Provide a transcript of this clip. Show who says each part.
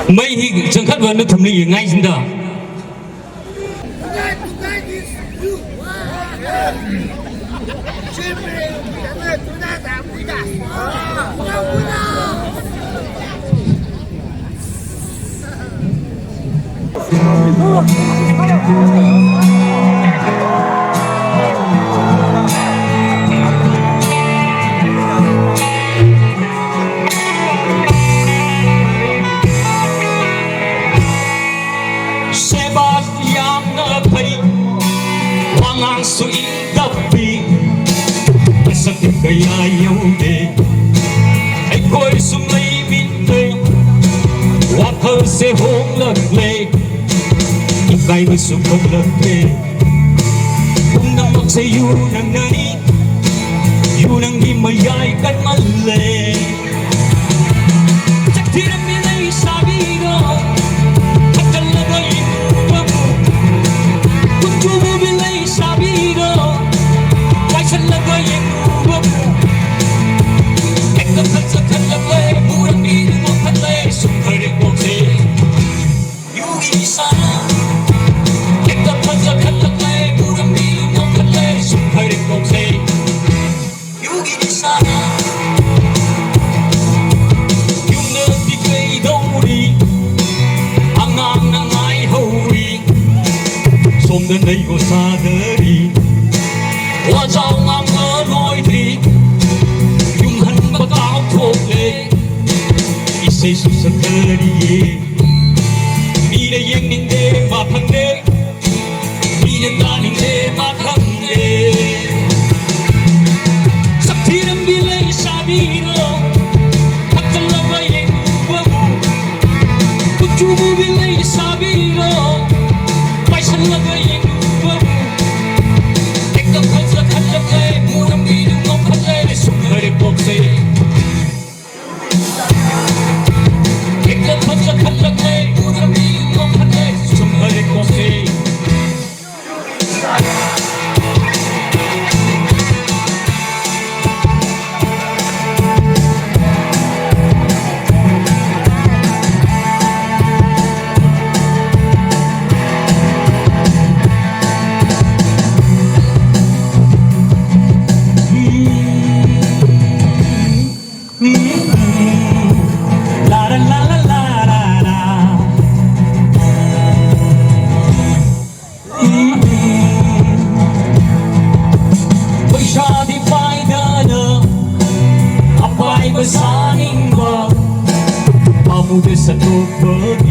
Speaker 1: mấy hi chẳng khát vẫn nó thầm lý ngay xin đó
Speaker 2: ngang suy đắp bi sắc tình cây ai yêu đề hãy coi sum lấy bin tây hoa thơ sẽ hôn lật lệ những cây với sum không lật lệ cũng nằm mặc sẽ yêu nang nani yêu nang đi mà ai cắt mắt lệ chắc thì đam mê lấy sao đi đâu thật chân là đôi sabido why should I go in ek the pets of the play who would be the one play so hurt it won't say you give me sana ek the pets of the play who would be the one play so hurt it won't say you give me sana you know the play don't đi ang ai hoi som đến đây có xa đi hoa rau ngang ngỡ lối đi dùng hân bất áo thuộc lệ đi xây sự sân đi đi đây yên ninh đê mà thăng đê đi nhân ta ninh đê mà thăng đê sắc thi đâm đi lấy xa đi đâu thật chân là vậy vô bức chú vô đi lấy xa đi đâu why should I go in take the words that cut the play more than me do not play so hurt it won't say take the words that cut the play more than me do not play so hurt it won't say besaning ba pamude sa tubo